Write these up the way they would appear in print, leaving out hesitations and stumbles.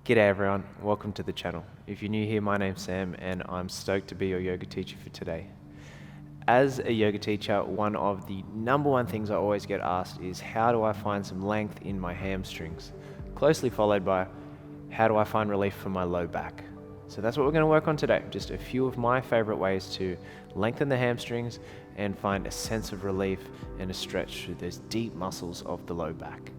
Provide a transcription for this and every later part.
G'day everyone, welcome to the channel. If you're new here, my name's Sam and I'm stoked to be your yoga teacher for today. As a yoga teacher, one of the number one things I always get asked is how do I find some length in my hamstrings? Closely followed by how do I find relief for my low back? So that's what we're going to work on today. Just a few of my favorite ways to lengthen the hamstrings and find a sense of relief and a stretch through those deep muscles of the low back.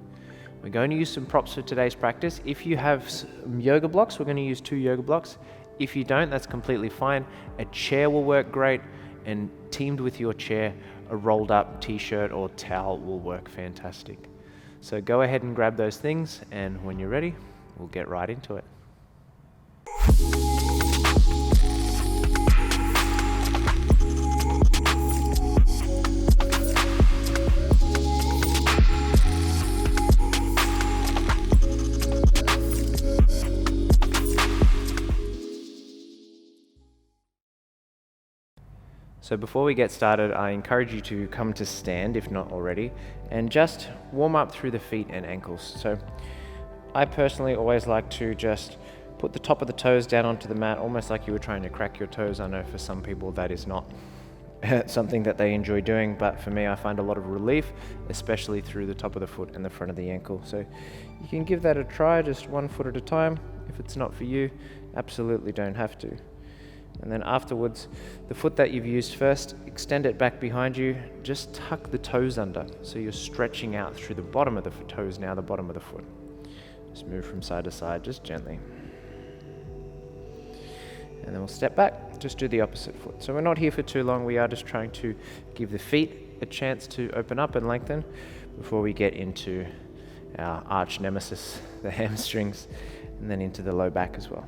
We're going to use some props for today's practice. If you have some yoga blocks, we're going to use 2 yoga blocks. If you don't, that's completely fine. A chair will work great, and teamed with your chair, a rolled up t-shirt or towel will work fantastic. So go ahead and grab those things, and when you're ready, we'll get right into it. So before we get started, I encourage you to come to stand, if not already, and just warm up through the feet and ankles. So I personally always like to just put the top of the toes down onto the mat, almost like you were trying to crack your toes. I know for some people that is not something that they enjoy doing, but for me, I find a lot of relief, especially through the top of the foot and the front of the ankle. So you can give that a try, just 1 foot at a time. If it's not for you, absolutely don't have to. And then afterwards, the foot that you've used first, extend it back behind you, just tuck the toes under. So you're stretching out through the bottom of the toes, now the bottom of the foot. Just move from side to side, just gently. And then we'll step back, just do the opposite foot. So we're not here for too long, we are just trying to give the feet a chance to open up and lengthen before we get into our arch nemesis, the hamstrings, and then into the low back as well.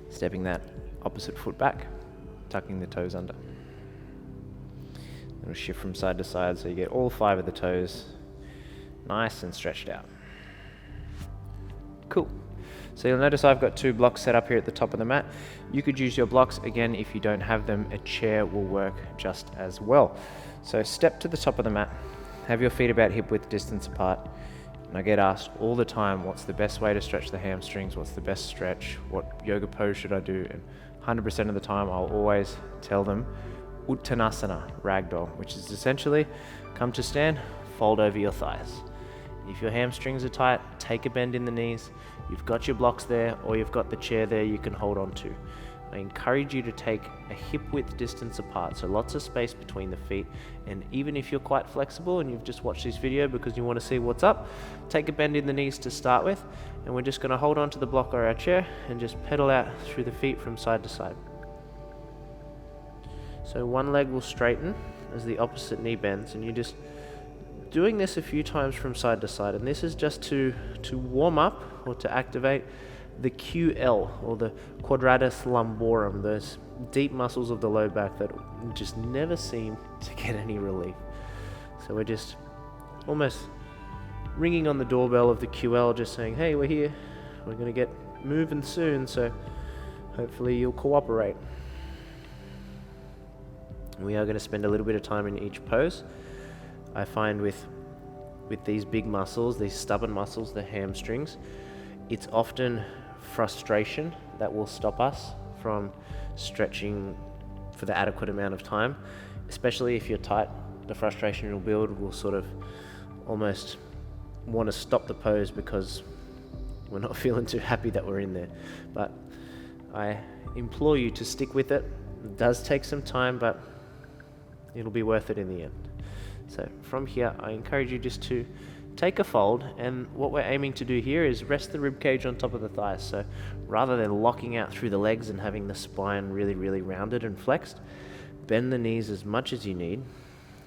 Stepping that opposite foot back, tucking the toes under. It'll shift from side to side so you get all 5 of the toes nice and stretched out. Cool. So you'll notice I've got 2 blocks set up here at the top of the mat. You could use your blocks. Again, if you don't have them, a chair will work just as well. So step to the top of the mat, have your feet about hip width distance apart. And I get asked all the time, what's the best way to stretch the hamstrings? What's the best stretch? What yoga pose should I do? And 100% of the time, I'll always tell them Uttanasana, ragdoll, which is essentially come to stand, fold over your thighs. If your hamstrings are tight, take a bend in the knees. You've got your blocks there, or you've got the chair there you can hold on to. I encourage you to take a hip width distance apart, so lots of space between the feet. And even if you're quite flexible and you've just watched this video because you want to see what's up, take a bend in the knees to start with, and we're just going to hold on to the block or our chair and just pedal out through the feet from side to side. So one leg will straighten as the opposite knee bends, and you're just doing this a few times from side to side, and this is just to warm up or to activate the QL, or the quadratus lumborum, those deep muscles of the low back that just never seem to get any relief. So we're just almost ringing on the doorbell of the QL, just saying, hey, we're here, we're going to get moving soon, so hopefully you'll cooperate. We are going to spend a little bit of time in each pose. I find with these big muscles, these stubborn muscles, the hamstrings, it's often frustration that will stop us from stretching for the adequate amount of time. Especially if you're tight, the frustration will build. We'll sort of almost want to stop the pose because we're not feeling too happy that we're in there. But I implore you to stick with it. It does take some time, but it'll be worth it in the end. So from here, I encourage you just to take a fold, and what we're aiming to do here is rest the rib cage on top of the thighs. So rather than locking out through the legs and having the spine really, really rounded and flexed, bend the knees as much as you need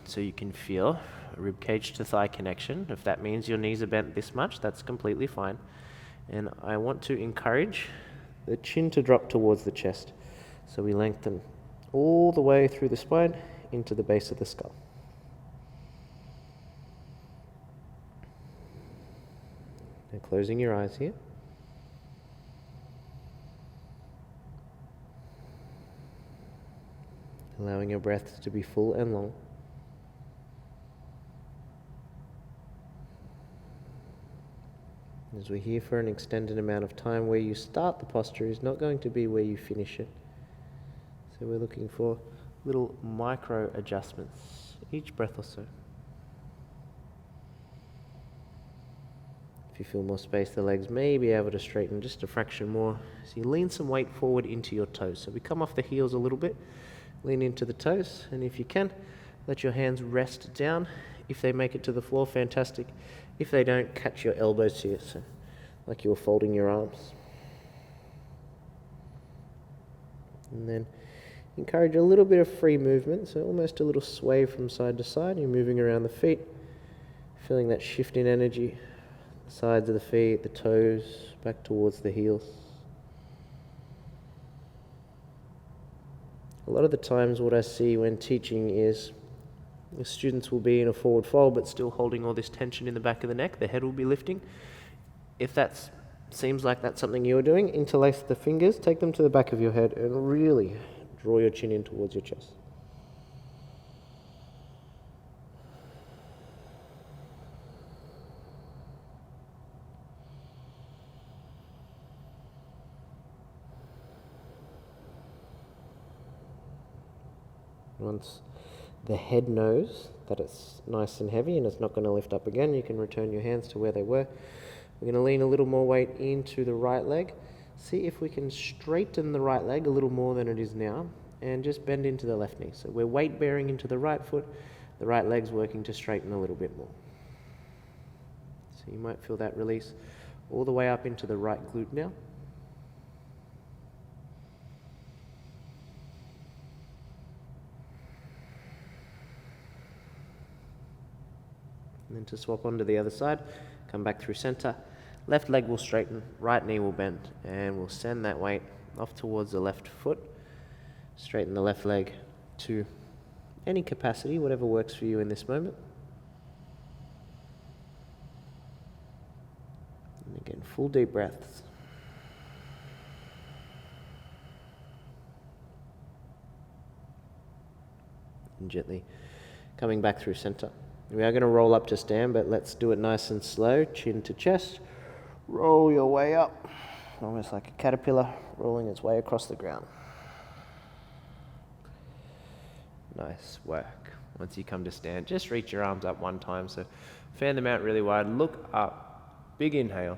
so you can feel a rib cage to thigh connection. If that means your knees are bent this much, that's completely fine. And I want to encourage the chin to drop towards the chest. So we lengthen all the way through the spine into the base of the skull. And closing your eyes here. Allowing your breaths to be full and long. As we're here for an extended amount of time, where you start the posture is not going to be where you finish it. So we're looking for little micro adjustments each breath or so. If you feel more space, the legs may be able to straighten just a fraction more. So you lean some weight forward into your toes. So we come off the heels a little bit, lean into the toes, and if you can, let your hands rest down. If they make it to the floor, fantastic. If they don't, catch your elbows here, so like you're folding your arms. And then encourage a little bit of free movement, so almost a little sway from side to side. You're moving around the feet, feeling that shift in energy, the sides of the feet, the toes, back towards the heels. A lot of the times what I see when teaching is the students will be in a forward fold but still holding all this tension in the back of the neck. The head will be lifting. If that seems like that's something you're doing, interlace the fingers, take them to the back of your head and really draw your chin in towards your chest. Once the head knows that it's nice and heavy and it's not going to lift up again, you can return your hands to where they were. We're going to lean a little more weight into the right leg. See if we can straighten the right leg a little more than it is now, and just bend into the left knee. So we're weight bearing into the right foot, the right leg's working to straighten a little bit more. So you might feel that release all the way up into the right glute now. And then to swap onto the other side, come back through center. Left leg will straighten, right knee will bend, and we'll send that weight off towards the left foot. Straighten the left leg to any capacity, whatever works for you in this moment. And again, full deep breaths. And gently coming back through center. We are going to roll up to stand, but let's do it nice and slow, chin to chest. Roll your way up, almost like a caterpillar rolling its way across the ground. Nice work. Once you come to stand, just reach your arms up one time, so fan them out really wide, look up, big inhale,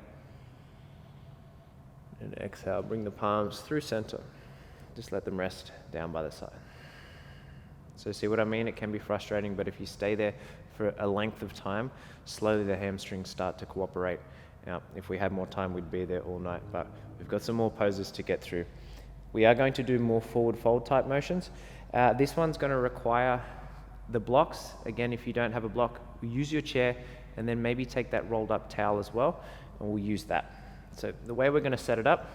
and exhale, bring the palms through center. Just let them rest down by the side. So see what I mean? It can be frustrating, but if you stay there for a length of time, slowly the hamstrings start to cooperate. Now, if we had more time, we'd be there all night, but we've got some more poses to get through. We are going to do more forward fold type motions. This one's going to require the blocks. Again, if you don't have a block, use your chair and then maybe take that rolled up towel as well, and we'll use that. So the way we're going to set it up,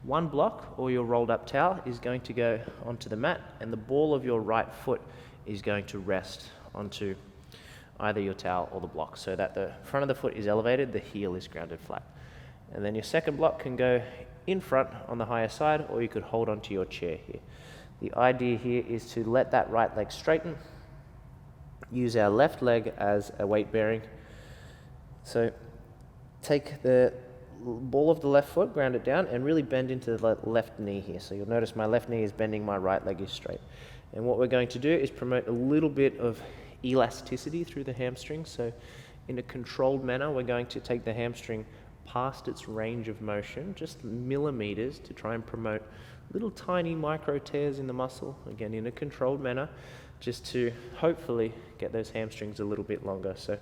one block or your rolled up towel is going to go onto the mat, and the ball of your right foot is going to rest onto either your towel or the block, so that the front of the foot is elevated, the heel is grounded flat. And then your second block can go in front on the higher side, or you could hold onto your chair here. The idea here is to let that right leg straighten, use our left leg as a weight bearing. So take the ball of the left foot, ground it down, and really bend into the left knee here. So you'll notice my left knee is bending, my right leg is straight. And what we're going to do is promote a little bit of elasticity through the hamstring. So in a controlled manner, we're going to take the hamstring past its range of motion, just millimeters, to try and promote little tiny micro tears in the muscle, again in a controlled manner, just to hopefully get those hamstrings a little bit longer. So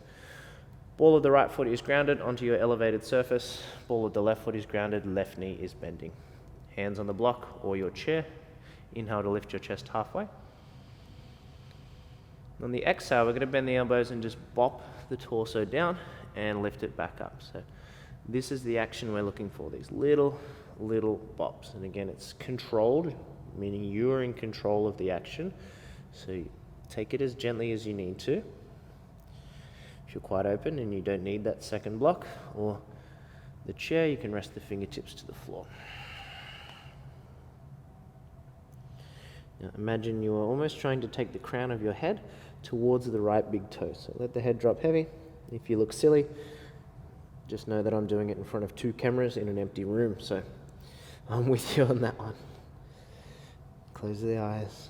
ball of the right foot is grounded onto your elevated surface, ball of the left foot is grounded, left knee is bending. Hands on the block or your chair. Inhale to lift your chest halfway. On the exhale, we're going to bend the elbows and just bop the torso down and lift it back up. So this is the action we're looking for, these little bops. And again, it's controlled, meaning you're in control of the action. So you take it as gently as you need to. If you're quite open and you don't need that second block or the chair, you can rest the fingertips to the floor. Now imagine you are almost trying to take the crown of your head towards the right big toe. So let the head drop heavy. If you look silly, Just know that I'm doing it in front of 2 cameras in an empty room, so I'm with you on that one. Close the eyes.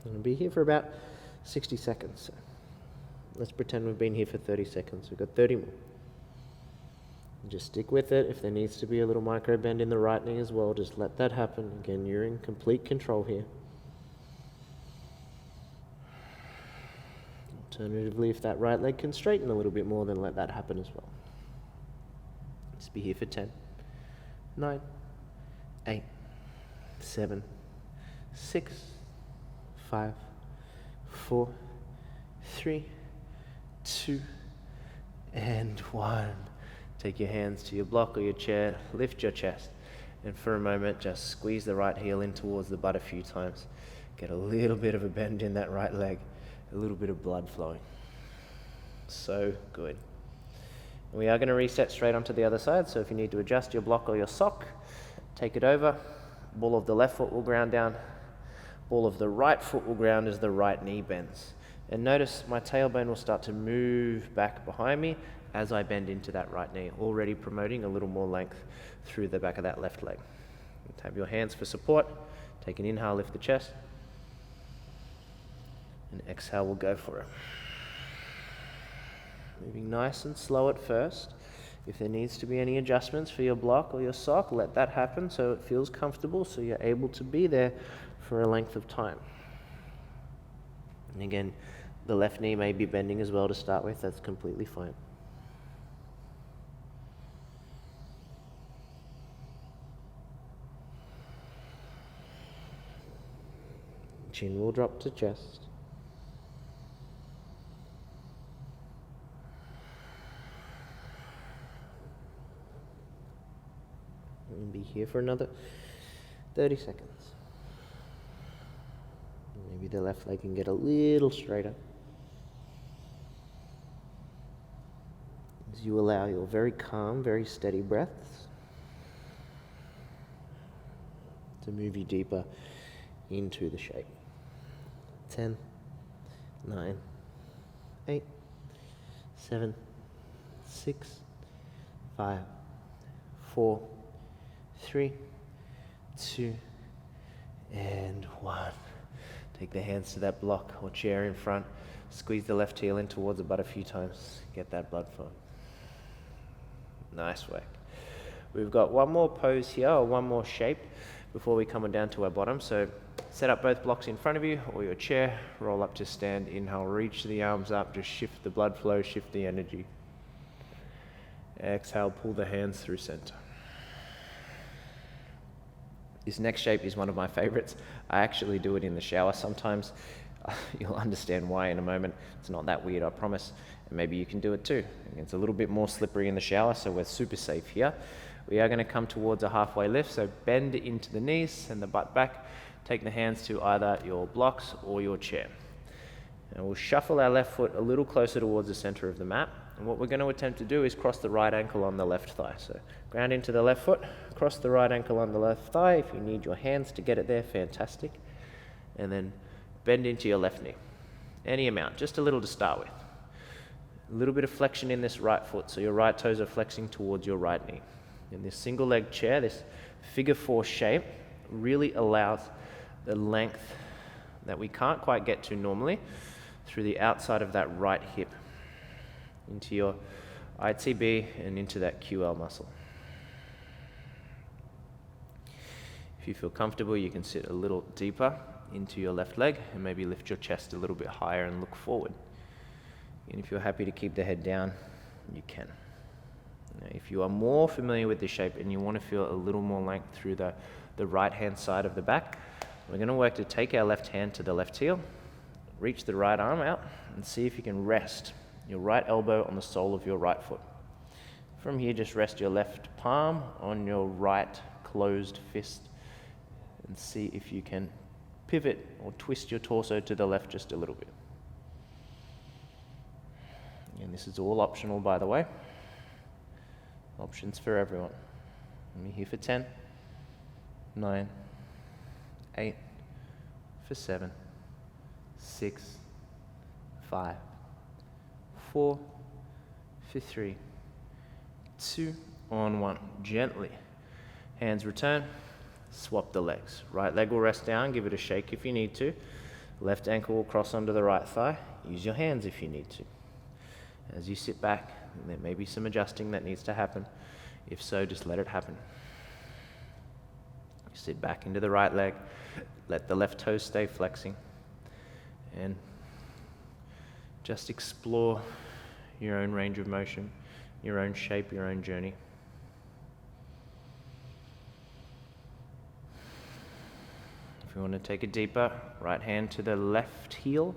I'm going to be here for about 60 seconds. So let's pretend we've been here for 30 seconds. We've got 30 more. Just stick with it. If there needs to be a little micro bend in the right knee as well, just let that happen. Again, you're in complete control here. Alternatively, if that right leg can straighten a little bit more, then let that happen as well. Just be here for 10, 9, 8, 7, 6, 5, 4, 3, 2, and 1. Take your hands to your block or your chair, lift your chest, and for a moment just squeeze the right heel in towards the butt a few times. Get a little bit of a bend in that right leg, a little bit of blood flowing. So good. We are going to reset straight onto the other side, so if you need to adjust your block or your sock, take it over. Ball of the left foot will ground down. Ball of the right foot will ground as the right knee bends. And notice my tailbone will start to move back behind me as I bend into that right knee, already promoting a little more length through the back of that left leg. Have your hands for support. Take an inhale, lift the chest. And exhale, we'll go for it. Moving nice and slow at first. If there needs to be any adjustments for your block or your sock, let that happen so it feels comfortable, so you're able to be there for a length of time. And again, the left knee may be bending as well to start with. That's completely fine. Chin will drop to chest. And be here for another 30 seconds. Maybe the left leg can get a little straighter. As you allow your very calm, very steady breaths to move you deeper into the shape. 10, 9, 8, 7, 6, 5, 4, 3, 2, and 1. Take the hands to that block or chair in front. Squeeze the left heel in towards the butt a few times. Get that blood flowing. Nice work. We've got one more pose here, or one more shape, before we come on down to our bottom. So set up both blocks in front of you or your chair. Roll up to stand. Inhale, reach the arms up. Just shift the blood flow, shift the energy. Exhale, pull the hands through center. This next shape is one of my favorites. I actually do it in the shower sometimes. You'll understand why in a moment. It's not that weird, I promise. And maybe you can do it too. It's a little bit more slippery in the shower, so we're super safe here. We are going to come towards a halfway lift, so bend into the knees and the butt back. Take the hands to either your blocks or your chair. And we'll shuffle our left foot a little closer towards the center of the mat. And what we're going to attempt to do is cross the right ankle on the left thigh. So ground into the left foot, cross the right ankle on the left thigh. If you need your hands to get it there, fantastic. And then bend into your left knee. Any amount, just a little to start with. A little bit of flexion in this right foot, so your right toes are flexing towards your right knee. In this single leg chair, this figure 4 shape really allows the length that we can't quite get to normally through the outside of that right hip into your ITB and into that QL muscle. If you feel comfortable, you can sit a little deeper into your left leg and maybe lift your chest a little bit higher and look forward. And if you're happy to keep the head down, you can. Now, if you are more familiar with this shape and you want to feel a little more length through the right hand side of the back, we're going to work to take our left hand to the left heel, reach the right arm out, and see if you can rest your right elbow on the sole of your right foot. From here, just rest your left palm on your right closed fist and see if you can pivot or twist your torso to the left just a little bit. And this is all optional, by the way. Options for everyone. We're here for 10, 9, 8, for 7, 6, 5, 4, for 3, 2, on 1. Gently. Hands return, swap the legs. Right leg will rest down, give it a shake if you need to. Left ankle will cross under the right thigh. Use your hands if you need to. As you sit back, there may be some adjusting that needs to happen. If so, just let it happen. You sit back into the right leg, let the left toes stay flexing, and just explore your own range of motion, your own shape, your own journey. If you want to take it deeper, right hand to the left heel.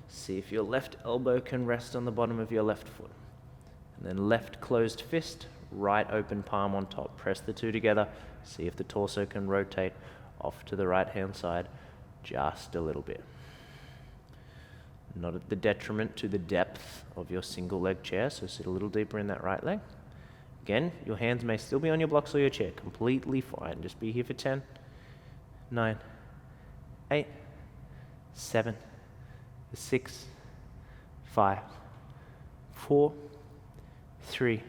See if your left elbow can rest on the bottom of your left foot. And then left closed fist, right open palm on top. Press the two together. See if the torso can rotate off to the right hand side just a little bit. Not at the detriment to the depth of your single leg chair, so sit a little deeper in that right leg. Again, your hands may still be on your blocks or your chair. Completely fine. Just be here for 10, 9, 8, 7, 6, 5, 4, 3,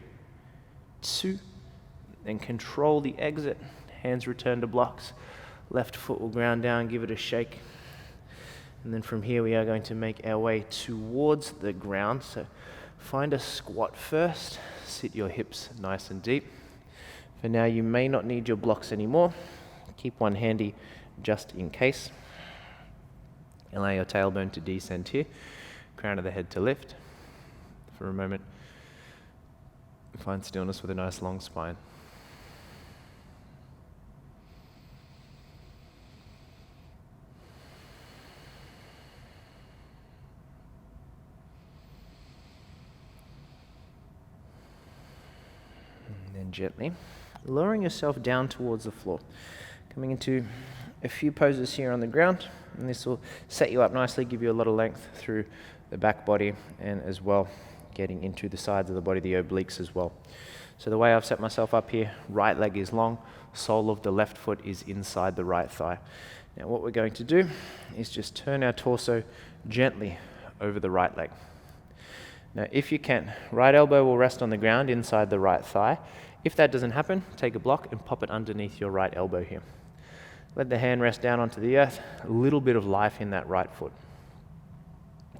2, and control the exit. Hands return to blocks. Left foot will ground down, give it a shake. And then from here we are going to make our way towards the ground. So find a squat first. Sit your hips nice and deep. For now you may not need your blocks anymore. Keep one handy just in case. Allow your tailbone to descend here. Crown of the head to lift. For a moment, find stillness with a nice long spine. And then gently lowering yourself down towards the floor. Coming into a few poses here on the ground, and this will set you up nicely, give you a lot of length through the back body, and as well getting into the sides of the body, the obliques as well. So the way I've set myself up here, right leg is long, sole of the left foot is inside the right thigh. Now what we're going to do is just turn our torso gently over the right leg. Now if you can, right elbow will rest on the ground inside the right thigh. If that doesn't happen, take a block and pop it underneath your right elbow here. Let the hand rest down onto the earth, a little bit of life in that right foot.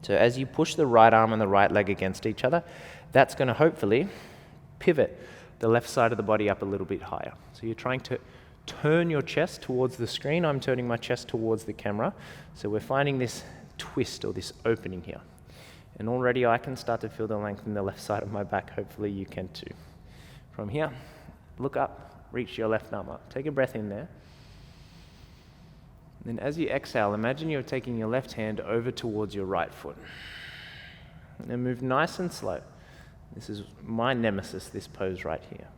So as you push the right arm and the right leg against each other, that's going to hopefully pivot the left side of the body up a little bit higher. So you're trying to turn your chest towards the screen. I'm turning my chest towards the camera. So we're finding this twist or this opening here. And already I can start to feel the length in the left side of my back. Hopefully you can too. From here, look up, reach your left arm up. Take a breath in there. Then as you exhale, imagine you're taking your left hand over towards your right foot. And then move nice and slow. This is my nemesis, this pose right here.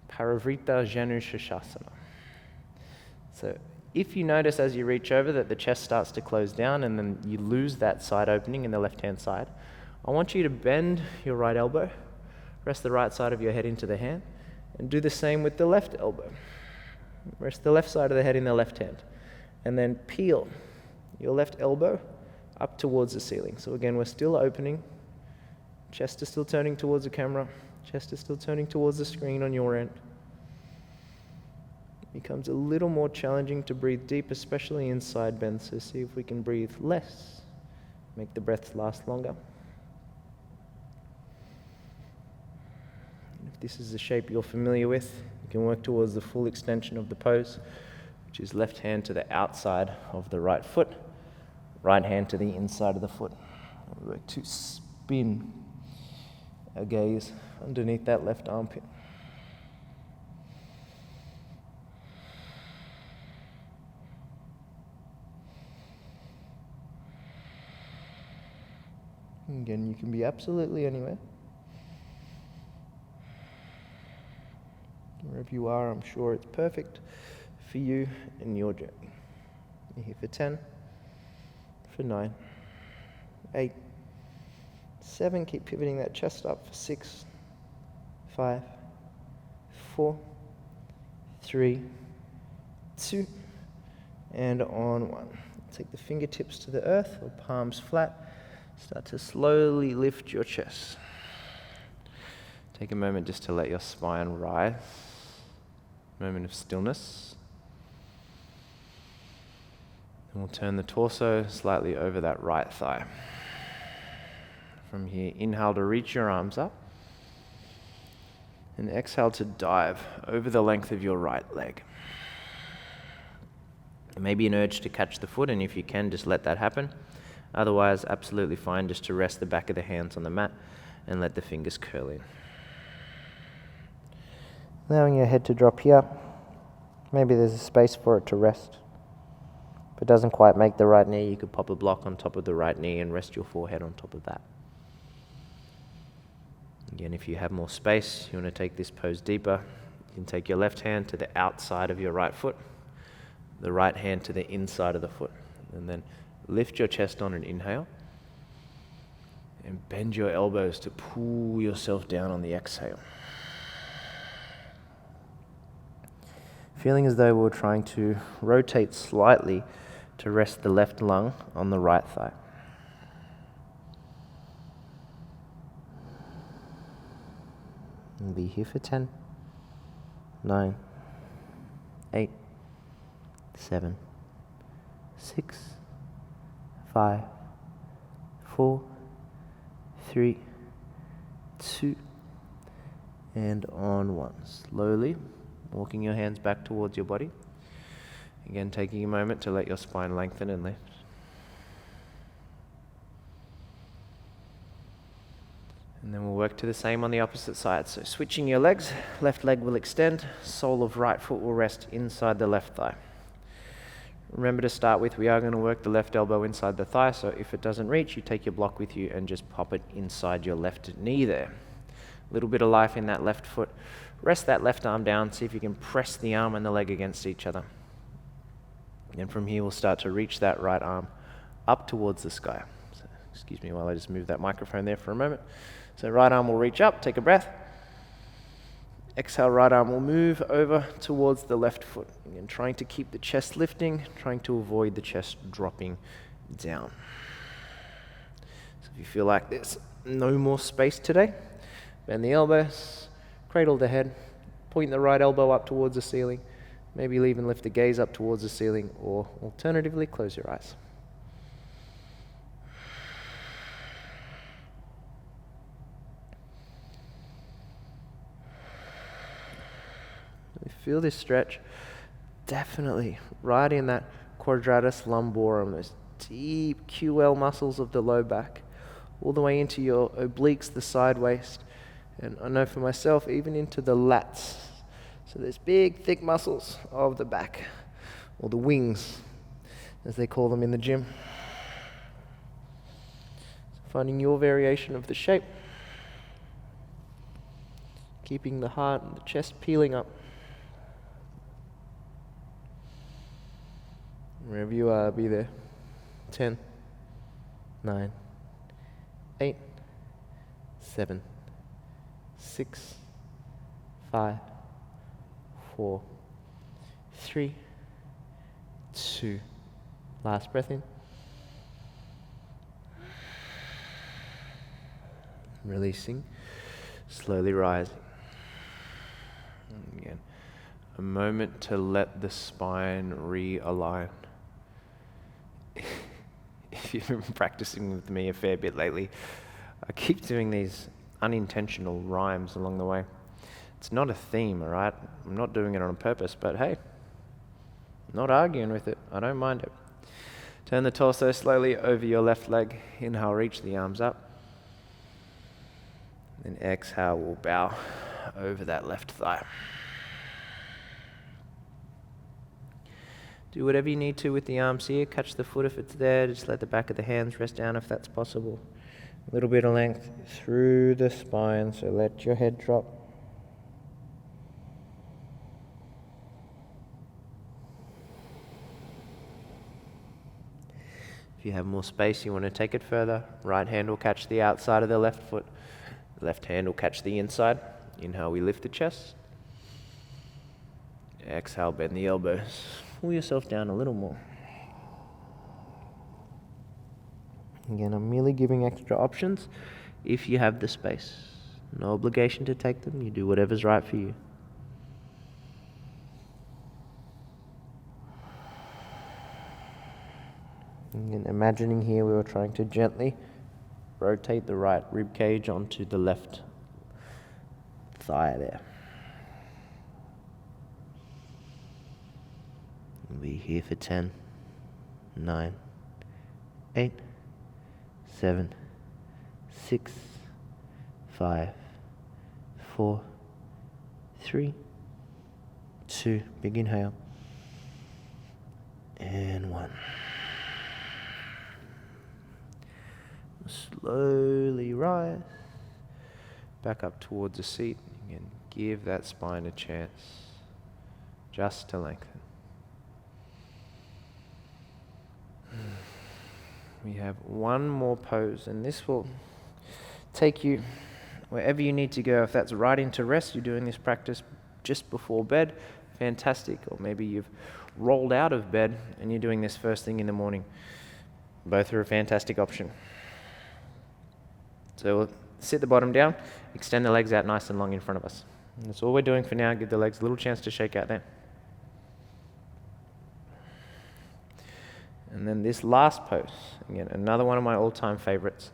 Parivrita Janu Shashasana. So if you notice as you reach over that the chest starts to close down and then you lose that side opening in the left-hand side, I want you to bend your right elbow, rest the right side of your head into the hand, and do the same with the left elbow. Rest the left side of the head in the left hand. And then peel your left elbow up towards the ceiling. So again, we're still opening. Chest is still turning towards the camera. Chest is still turning towards the screen on your end. It becomes a little more challenging to breathe deep, especially in side bends. So see if we can breathe less. Make the breaths last longer. If this is a shape you're familiar with, you can work towards the full extension of the pose, which is left hand to the outside of the right foot, right hand to the inside of the foot. We work to spin our gaze underneath that left armpit. Again, you can be absolutely anywhere. Wherever you are, I'm sure it's perfect for you and your journey. You're here for 10, for 9, 8, 7, keep pivoting that chest up for 6, 5, 4, 3, 2, and on 1. Take the fingertips to the earth or palms flat. Start to slowly lift your chest. Take a moment just to let your spine rise. Moment of stillness. And we'll turn the torso slightly over that right thigh. From here, inhale to reach your arms up. And exhale to dive over the length of your right leg. There may be an urge to catch the foot, and if you can, just let that happen. Otherwise, absolutely fine just to rest the back of the hands on the mat and let the fingers curl in. Allowing your head to drop here. Maybe there's a space for it to rest. If it doesn't quite make the right knee, you could pop a block on top of the right knee and rest your forehead on top of that. Again, if you have more space, you want to take this pose deeper, you can take your left hand to the outside of your right foot, the right hand to the inside of the foot, and then lift your chest on an inhale and bend your elbows to pull yourself down on the exhale. Feeling as though we're trying to rotate slightly to rest the left lung on the right thigh. And be here for 10, 9, 8, 7, 6, 5, 4, 3, 2, and on 1. Slowly walking your hands back towards your body. Again, taking a moment to let your spine lengthen and lift. And then we'll work to the same on the opposite side. So switching your legs, left leg will extend, sole of right foot will rest inside the left thigh. Remember to start with, we are going to work the left elbow inside the thigh, so if it doesn't reach, you take your block with you and just pop it inside your left knee there. A little bit of life in that left foot. Rest that left arm down, see if you can press the arm and the leg against each other. And from here, we'll start to reach that right arm up towards the sky. So, excuse me while I just move that microphone there for a moment. So right arm will reach up, take a breath. Exhale, right arm will move over towards the left foot. Again, trying to keep the chest lifting, trying to avoid the chest dropping down. So if you feel like there's no more space today, bend the elbows, cradle the head, point the right elbow up towards the ceiling, maybe even lift the gaze up towards the ceiling, or alternatively, close your eyes. Feel this stretch, definitely right in that quadratus lumborum, those deep QL muscles of the low back, all the way into your obliques, the side waist, and I know for myself, even into the lats. So there's big, thick muscles of the back, or the wings, as they call them in the gym. So finding your variation of the shape, keeping the heart and the chest peeling up. Wherever you are, be there. 10, 9, 8, 7, 6, 5, 4, 3, 2. Last breath in. Releasing, slowly rising. And again, a moment to let the spine realign. If you've been practicing with me a fair bit lately, I keep doing these unintentional rhymes along the way. It's not a theme, all right? I'm not doing it on purpose, but hey, I'm not arguing with it. I don't mind it. Turn the torso slowly over your left leg. Inhale, reach the arms up. Then exhale, we'll bow over that left thigh. Do whatever you need to with the arms here. Catch the foot if it's there. Just let the back of the hands rest down if that's possible. A little bit of length through the spine, so let your head drop. If you have more space, you want to take it further. Right hand will catch the outside of the left foot. Left hand will catch the inside. Inhale, we lift the chest. Exhale, bend the elbows. Pull yourself down a little more. Again, I'm merely giving extra options if you have the space. No obligation to take them. You do whatever's right for you. And imagining here we were trying to gently rotate the right rib cage onto the left thigh there. We'll be here for 10, 9, 8, 7, 6, 5, 4, 3, 2, big inhale, and 1. Slowly rise back up towards the seat and give that spine a chance just to lengthen. We have one more pose, and this will take you wherever you need to go. If that's right into rest, you're doing this practice just before bed, fantastic. Or maybe you've rolled out of bed and you're doing this first thing in the morning. Both are a fantastic option. So we'll sit the bottom down, extend the legs out nice and long in front of us. And that's all we're doing for now. Give the legs a little chance to shake out there. And then this last pose, again, another one of my all-time favorites,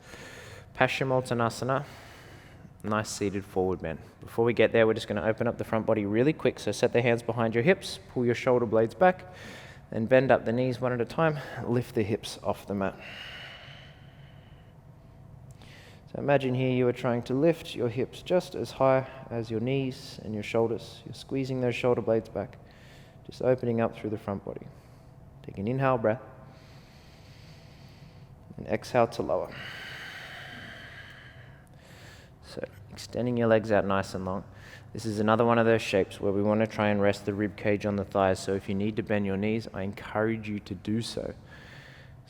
Paschimottanasana, nice seated forward bend. Before we get there, we're just going to open up the front body really quick. So set the hands behind your hips, pull your shoulder blades back, then bend up the knees one at a time, lift the hips off the mat. So imagine here you are trying to lift your hips just as high as your knees and your shoulders. You're squeezing those shoulder blades back, just opening up through the front body. Take an inhale breath, and exhale to lower. So extending your legs out nice and long. This is another one of those shapes where we want to try and rest the rib cage on the thighs. So if you need to bend your knees, I encourage you to do so.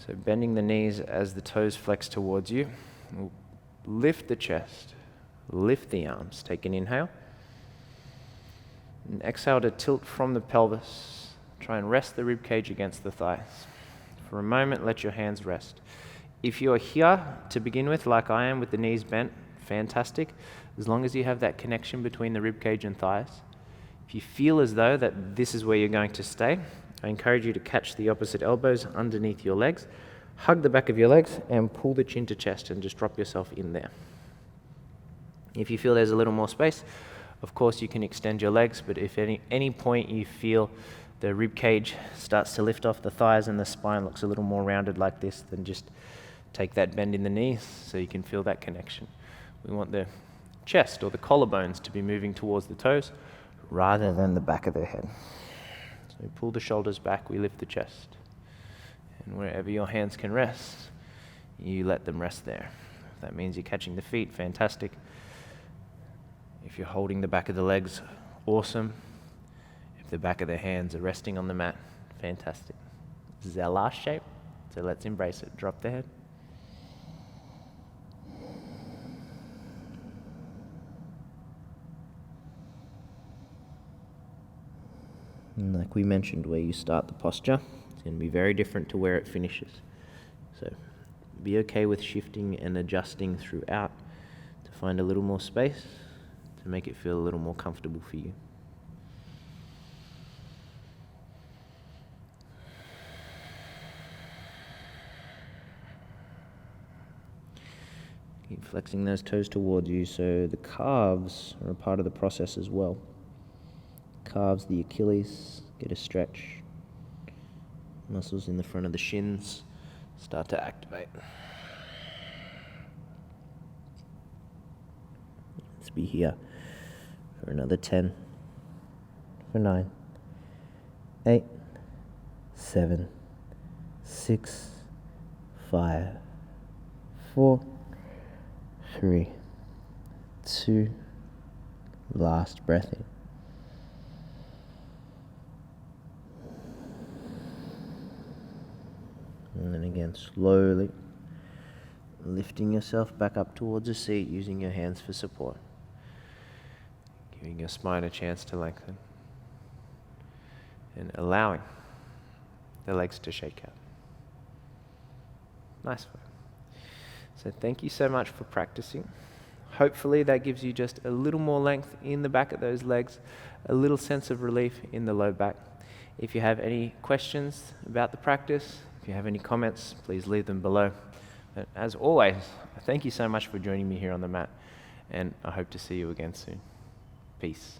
So bending the knees as the toes flex towards you. We'll lift the chest, lift the arms. Take an inhale. And exhale to tilt from the pelvis. Try and rest the rib cage against the thighs. For a moment, let your hands rest. If you're here to begin with, like I am, with the knees bent, fantastic. As long as you have that connection between the rib cage and thighs. If you feel as though that this is where you're going to stay, I encourage you to catch the opposite elbows underneath your legs, hug the back of your legs, and pull the chin to chest and just drop yourself in there. If you feel there's a little more space, of course you can extend your legs, but if at any point you feel the rib cage starts to lift off the thighs and the spine looks a little more rounded like this, then just take that bend in the knees so you can feel that connection. We want the chest or the collarbones to be moving towards the toes rather than the back of the head. So we pull the shoulders back, we lift the chest. And wherever your hands can rest, you let them rest there. If that means you're catching the feet, fantastic. If you're holding the back of the legs, awesome. If the back of the hands are resting on the mat, fantastic. This is our last shape, so let's embrace it. Drop the head. And like we mentioned, where you start the posture, it's going to be very different to where it finishes. So be okay with shifting and adjusting throughout to find a little more space, to make it feel a little more comfortable for you. Keep flexing those toes towards you, so the calves are a part of the process as well. Calves, the Achilles, get a stretch. Muscles in the front of the shins start to activate. Let's be here for another 10, for 9, 8, 7, 6, 5, 4, 3, 2, last breath in. And then again, slowly lifting yourself back up towards the seat, using your hands for support. Giving your spine a chance to lengthen. And allowing the legs to shake out. Nice one. So thank you so much for practicing. hopefully that gives you just a little more length in the back of those legs, a little sense of relief in the low back. If you have any questions about the practice, if you have any comments, please leave them below. But as always, thank you so much for joining me here on the mat, and I hope to see you again soon. Peace.